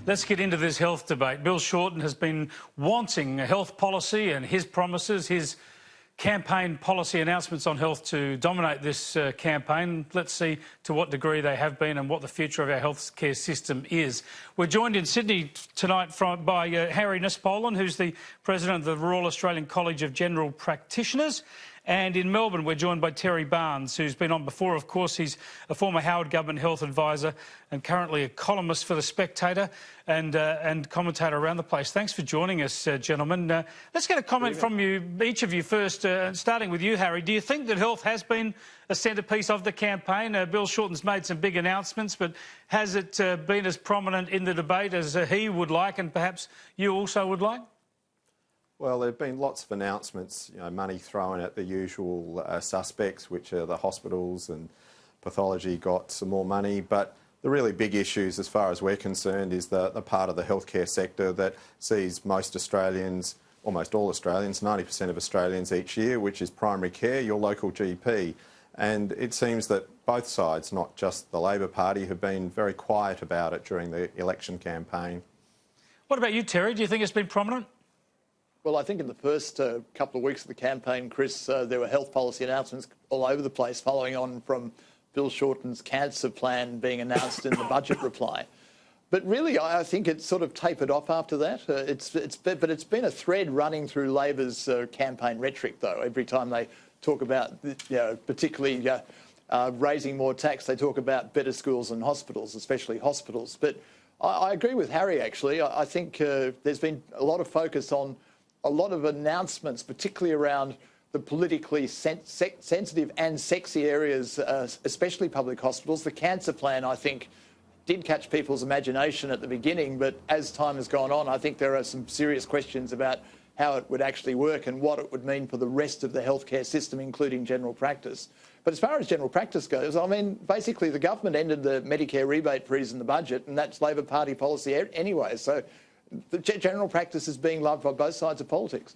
Let's get into this health debate. Bill Shorten has been wanting a health policy and his promises, his campaign policy announcements on health to dominate this campaign. Let's see to what degree they have been and what the future of our healthcare system is. We're joined in Sydney tonight by Harry Nespolon, who's the president of the Royal Australian College of General Practitioners. And in Melbourne, we're joined by Terry Barnes, who's been on before. Of course, he's a former Howard Government health advisor and currently a columnist for The Spectator and commentator around the place. Thanks for joining us, gentlemen. Let's get a comment from you, each of you first, starting with you, Harry. Do you think that health has been a centrepiece of the campaign? Bill Shorten's made some big announcements, but has it been as prominent in the debate as he would like and perhaps you also would like? Well, there have been lots of announcements, money thrown at the usual suspects, which are the hospitals, and pathology got some more money. But the really big issues, as far as we're concerned, is the part of the healthcare sector that sees most Australians, almost all Australians, 90% of Australians each year, which is primary care, your local GP. And it seems that both sides, not just the Labor Party, have been very quiet about it during the election campaign. What about you, Terry? Do you think it's been prominent? Well, I think in the first couple of weeks of the campaign, Chris, there were health policy announcements all over the place, following on from Bill Shorten's cancer plan being announced in the budget reply. But really, I think it sort of tapered off after that. But it's been a thread running through Labor's campaign rhetoric, though. Every time they talk about, particularly raising more tax, they talk about better schools and hospitals, especially hospitals. But I agree with Harry, actually. I think there's been a lot of focus on a lot of announcements, particularly around the politically sensitive and sexy areas, especially public hospitals. The cancer plan, I think, did catch people's imagination at the beginning, but as time has gone on, I think there are some serious questions about how it would actually work and what it would mean for the rest of the healthcare system, including general practice. But as far as general practice goes, I mean, basically the government ended the Medicare rebate freeze in the budget, and that's Labor Party policy anyway. So the general practice is being loved by both sides of politics.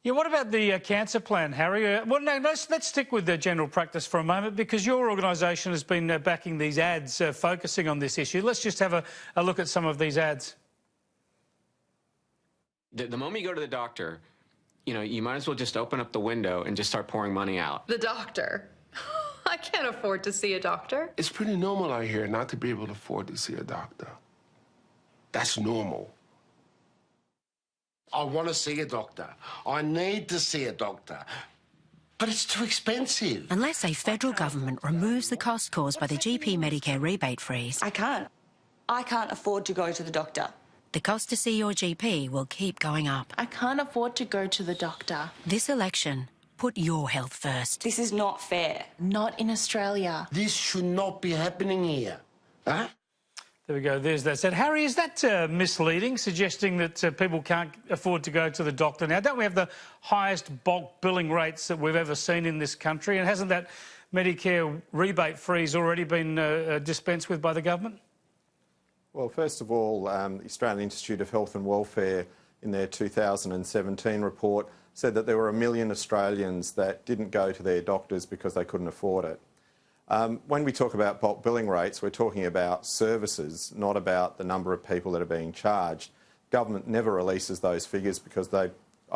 Yeah, what about the cancer plan, Harry? Well, no, let's stick with the general practice for a moment, because your organisation has been backing these ads focusing on this issue. Let's just have a look at some of these ads. The moment you go to the doctor, you might as well just open up the window and just start pouring money out. The doctor? I can't afford to see a doctor. It's pretty normal out here not to be able to afford to see a doctor. That's normal. I want to see a doctor. I need to see a doctor. But it's too expensive. Unless a federal government removes the cost caused by the GP Medicare rebate freeze. I can't afford to go to the doctor. The cost to see your GP will keep going up. I can't afford to go to the doctor. This election, put your health first. This is not fair. Not in Australia. This should not be happening here. Huh? There we go, there's that said. Harry, is that misleading, suggesting that people can't afford to go to the doctor now? Don't we have the highest bulk billing rates that we've ever seen in this country? And hasn't that Medicare rebate freeze already been dispensed with by the government? Well, first of all, the Australian Institute of Health and Welfare, in their 2017 report, said that there were 1 million Australians that didn't go to their doctors because they couldn't afford it. When we talk about bulk billing rates, we're talking about services, not about the number of people that are being charged. Government never releases those figures because I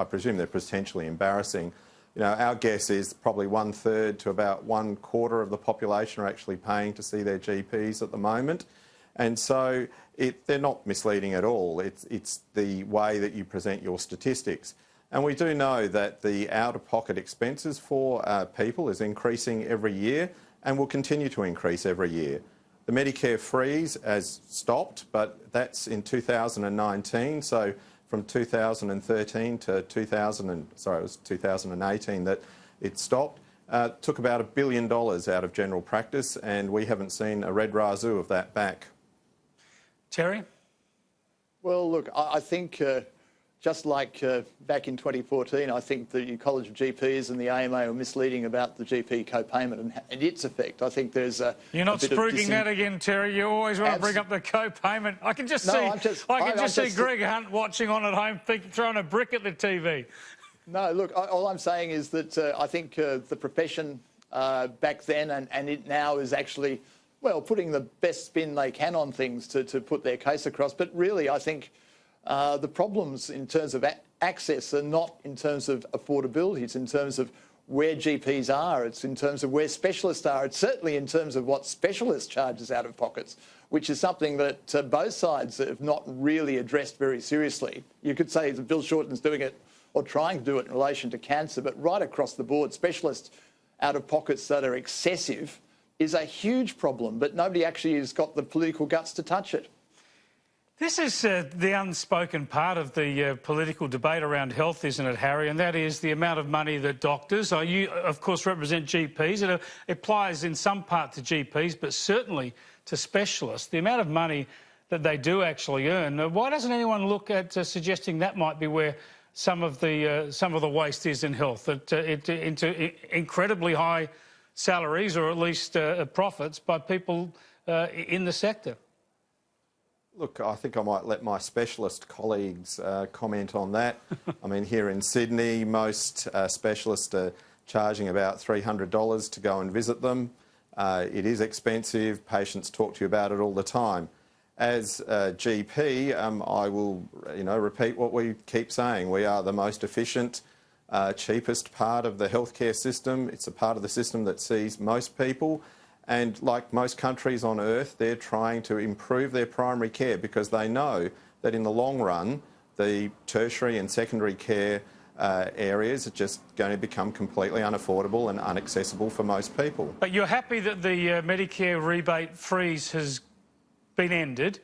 presume they're potentially embarrassing. Our guess is probably 1/3 to about 1/4 of the population are actually paying to see their GPs at the moment. And so they're not misleading at all. It's the way that you present your statistics. And we do know that the out-of-pocket expenses for people is increasing every year and will continue to increase every year. The Medicare freeze has stopped, but that's in 2019. So from 2013 to 2018 that it stopped. Took about $1 billion out of general practice, and we haven't seen a red razoo of that back. Terry? Well, look, I think just like back in 2014, I think the College of GPs and the AMA were misleading about the GP co-payment and its effect. I think there's a You're not spruiking that again, Terry. You always want to bring up the co-payment. I can just see Greg Hunt watching on at home, throwing a brick at the TV. No, look, all I'm saying is that I think the profession back then and it now is actually well, putting the best spin they can on things to put their case across. But really, I think the problems in terms of access are not in terms of affordability. It's in terms of where GPs are. It's in terms of where specialists are. It's certainly in terms of what specialists charges out of pockets, which is something that both sides have not really addressed very seriously. You could say that Bill Shorten's doing it or trying to do it in relation to cancer, but right across the board, specialist out of pockets that are excessive is a huge problem, but nobody actually has got the political guts to touch it. This is the unspoken part of the political debate around health, isn't it, Harry? And that is the amount of money that doctors, you of course represent GPs, it applies in some part to GPs, but certainly to specialists, the amount of money that they do actually earn. Why doesn't anyone look at suggesting that might be where some of the waste is in health, that into incredibly high salaries or at least profits by people in the sector? Look, I think I might let my specialist colleagues comment on that. I mean, here in Sydney, most specialists are charging about $300 to go and visit them. It is expensive. Patients talk to you about it all the time. As a GP, I will, repeat what we keep saying. We are the most efficient, cheapest part of the healthcare system. It's a part of the system that sees most people. And like most countries on earth, they're trying to improve their primary care because they know that in the long run, the tertiary and secondary care areas are just going to become completely unaffordable and inaccessible for most people. But you're happy that the Medicare rebate freeze has been ended,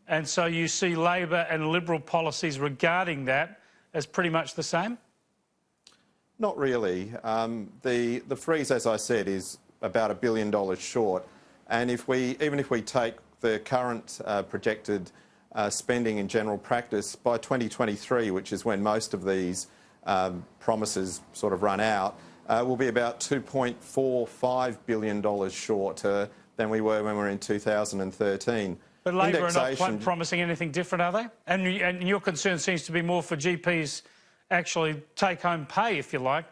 and so you see Labor and Liberal policies regarding that as pretty much the same? Not really. The freeze, as I said, is about $1 billion short. And even if we take the current projected spending in general practice, by 2023, which is when most of these promises sort of run out, we'll be about $2.45 billion shorter than we were when we were in 2013. But Labor are not promising anything different, are they? And your concern seems to be more for GPs actually take-home pay, if you like,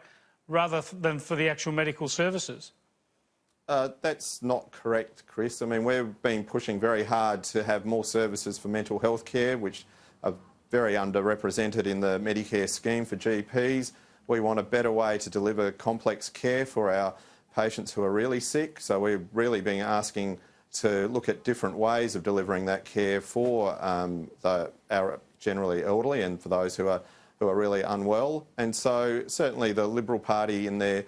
rather than for the actual medical services. That's not correct, Chris. I mean, we've been pushing very hard to have more services for mental health care, which are very underrepresented in the Medicare scheme for GPs. We want a better way to deliver complex care for our patients who are really sick. So we've really been asking to look at different ways of delivering that care for our generally elderly and for those who are really unwell. And so certainly the Liberal Party in their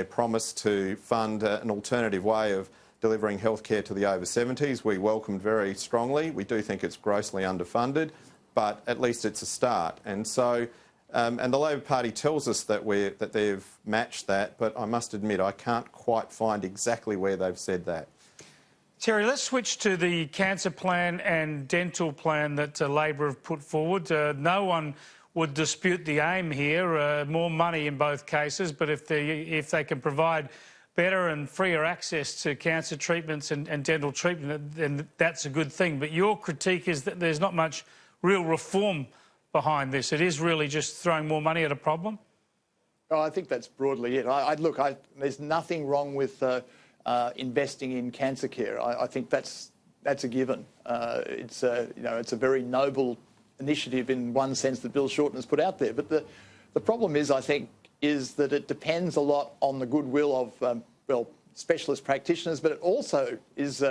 promise to fund an alternative way of delivering healthcare to the over 70s, we welcomed very strongly. We do think it's grossly underfunded, but at least it's a start. And so, and the Labor Party tells us that they've matched that, but I must admit I can't quite find exactly where they've said that. Terry, let's switch to the cancer plan and dental plan that Labor have put forward. No one would dispute the aim here, more money in both cases, but if they can provide better and freer access to cancer treatments and dental treatment, then that's a good thing. But your critique is that there's not much real reform behind this. It is really just throwing more money at a problem? Oh, I think that's broadly it. There's nothing wrong with investing in cancer care. I think that's a given. It's a very noble initiative in one sense that Bill Shorten has put out there. But the problem is, I think, is that it depends a lot on the goodwill of, specialist practitioners, but it also is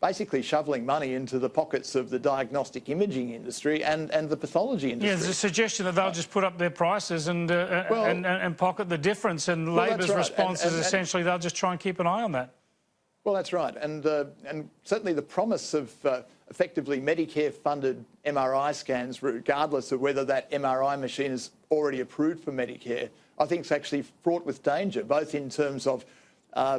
basically shoveling money into the pockets of the diagnostic imaging industry and the pathology industry. Yeah, there's a suggestion that they'll just put up their prices and pocket the difference, and Labor's response is essentially they'll just try and keep an eye on that. Well, that's right. And certainly the promise of effectively Medicare-funded MRI scans, regardless of whether that MRI machine is already approved for Medicare, I think is actually fraught with danger, both in terms of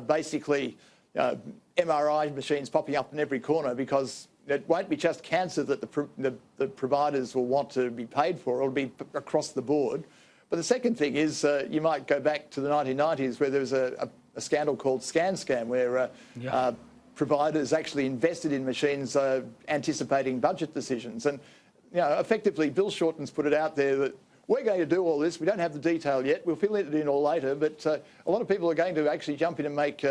basically MRI machines popping up in every corner, because it won't be just cancer that the providers will want to be paid for. It'll be across the board. But the second thing is you might go back to the 1990s where there was a scandal called ScanScam, where providers actually invested in machines anticipating budget decisions. And, effectively, Bill Shorten's put it out there that we're going to do all this. We don't have the detail yet. We'll fill it in all later. But a lot of people are going to actually jump in and make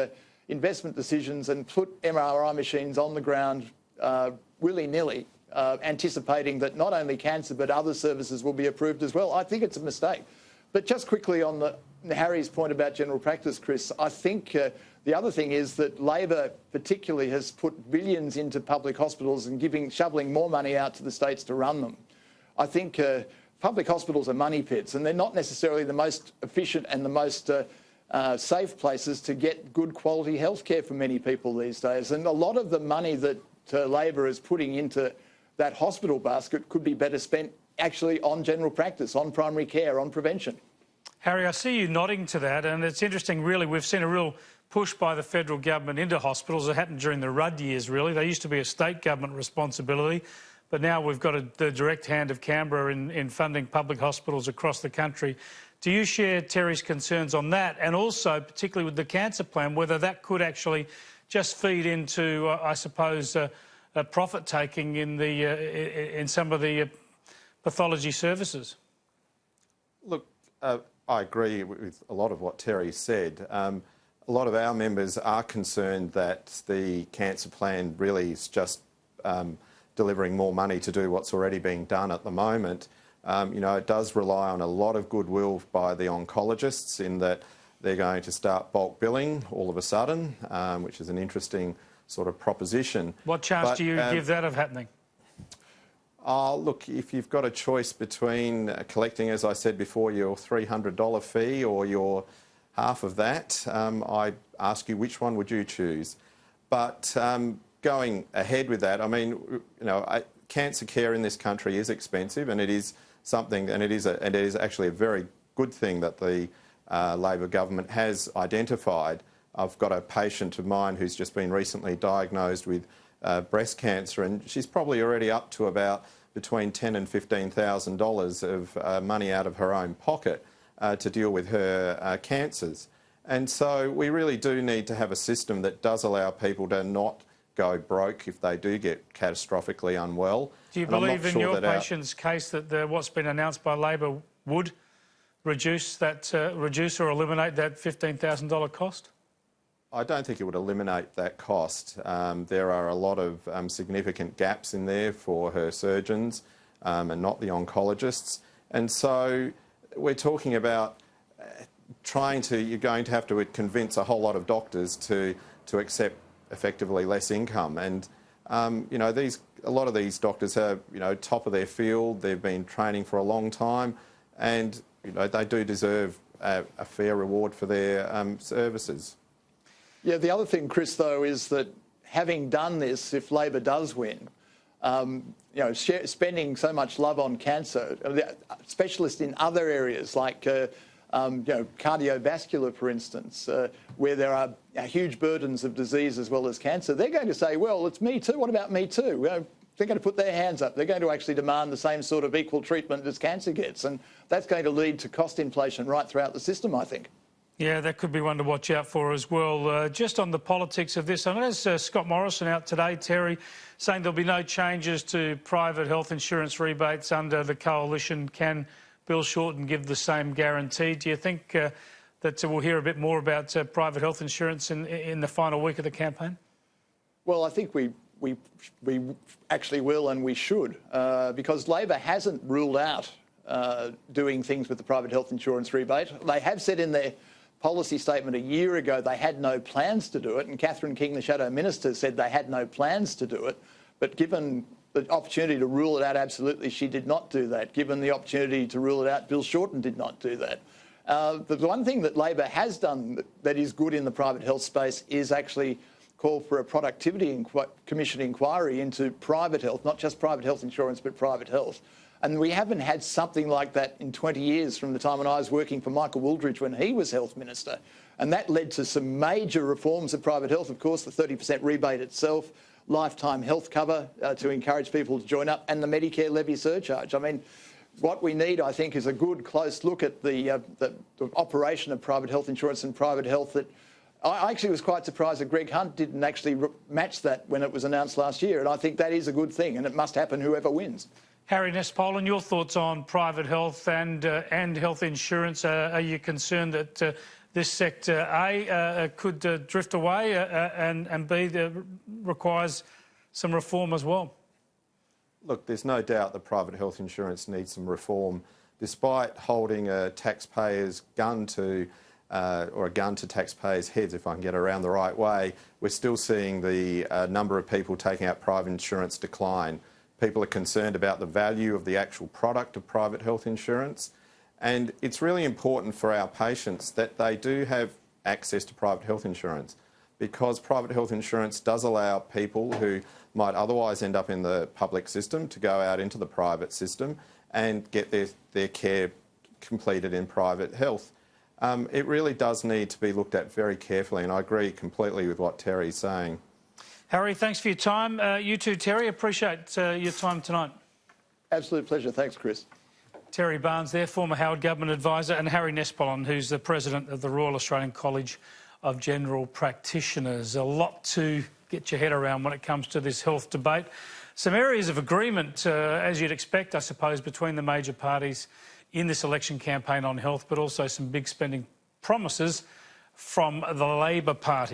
investment decisions and put MRI machines on the ground willy-nilly, anticipating that not only cancer but other services will be approved as well. I think it's a mistake. But just quickly on Harry's point about general practice, Chris, I think the other thing is that Labor particularly has put billions into public hospitals and shoveling more money out to the states to run them. I think public hospitals are money pits, and they're not necessarily the most efficient and the most safe places to get good quality health care for many people these days. And a lot of the money that Labor is putting into that hospital basket could be better spent actually on general practice, on primary care, on prevention. Harry, I see you nodding to that, and it's interesting, really. We've seen a real push by the federal government into hospitals. It happened during the Rudd years, really. They used to be a state government responsibility, but now we've got the direct hand of Canberra in funding public hospitals across the country. Do you share Terry's concerns on that, and also particularly with the cancer plan, whether that could actually just feed into, I suppose, profit-taking in some of the pathology services? Look, I agree with a lot of what Terry said. A lot of our members are concerned that the cancer plan really is just delivering more money to do what's already being done at the moment. You know, it does rely on a lot of goodwill by the oncologists in that they're going to start bulk billing all of a sudden, which is an interesting sort of proposition. What chance do you give that of happening? Look, if you've got a choice between collecting, as I said before, your $300 fee or your half of that, I ask you which one would you choose? But going ahead with that, I mean, you know, cancer care in this country is expensive, and it is something, and it is actually a very good thing that the Labor government has identified. I've got a patient of mine who's just been recently diagnosed with breast cancer, and she's probably already up to about between $10,000 and $15,000 of money out of her own pocket to deal with her cancers. And so we really do need to have a system that does allow people to not go broke if they do get catastrophically unwell. Do you believe in your patient's case that what's been announced by Labor would reduce or eliminate that $15,000 cost? I don't think it would eliminate that cost. There are a lot of significant gaps in there for her surgeons and not the oncologists. And so we're talking about you're going to have to convince a whole lot of doctors to accept effectively less income. And, you know, a lot of these doctors are, you know, top of their field. They've been training for a long time, and, you know, they do deserve a fair reward for their services. Yeah, the other thing, Chris, though, is that having done this, if Labor does win, you know, spending so much love on cancer, specialists in other areas like, you know, cardiovascular, for instance, where there are huge burdens of disease as well as cancer, they're going to say, well, it's me too. What about me too? They're going to put their hands up. They're going to actually demand the same sort of equal treatment as cancer gets, and that's going to lead to cost inflation right throughout the system, I think. Yeah, that could be one to watch out for as well. Just on the politics of this, I know there's Scott Morrison out today, Terry, saying there'll be no changes to private health insurance rebates under the coalition. Can Bill Shorten give the same guarantee? Do you think that we'll hear a bit more about private health insurance in the final week of the campaign? Well, I think we actually will, and we should, because Labor hasn't ruled out doing things with the private health insurance rebate. They have said in their policy statement a year ago they had no plans to do it, and Catherine King, the Shadow Minister, said they had no plans to do it. But given the opportunity to rule it out, absolutely, she did not do that. Given the opportunity to rule it out, Bill Shorten did not do that. The one thing that Labor has done that is good in the private health space is actually call for a productivity commission inquiry into private health, not just private health insurance, but private health. And we haven't had something like that in 20 years from the time when I was working for Michael Wooldridge when he was health minister. And that led to some major reforms of private health, of course, the 30% rebate itself, lifetime health cover to encourage people to join up, and the Medicare levy surcharge. I mean, what we need, I think, is a good, close look at the operation of private health insurance and private health. That I actually was quite surprised that Greg Hunt didn't actually match that when it was announced last year. And I think that is a good thing, and it must happen whoever wins. Harry Nespolon, your thoughts on private health and health insurance? Are you concerned that this sector, A, could drift away and B, requires some reform as well? Look, there's no doubt that private health insurance needs some reform. Despite holding a taxpayer's gun to, or a gun to taxpayers' heads, if I can get around the right way, we're still seeing the number of people taking out private insurance decline. People are concerned about the value of the actual product of private health insurance. And it's really important for our patients that they do have access to private health insurance, because private health insurance does allow people who might otherwise end up in the public system to go out into the private system and get their care completed in private health. It really does need to be looked at very carefully, and I agree completely with what Terry's saying. Harry, thanks for your time. You too, Terry. Appreciate your time tonight. Absolute pleasure. Thanks, Chris. Terry Barnes there, former Howard Government advisor, and Harry Nespolon, who's the president of the Royal Australian College of General Practitioners. A lot to get your head around when it comes to this health debate. Some areas of agreement, as you'd expect, I suppose, between the major parties in this election campaign on health, but also some big spending promises from the Labor Party.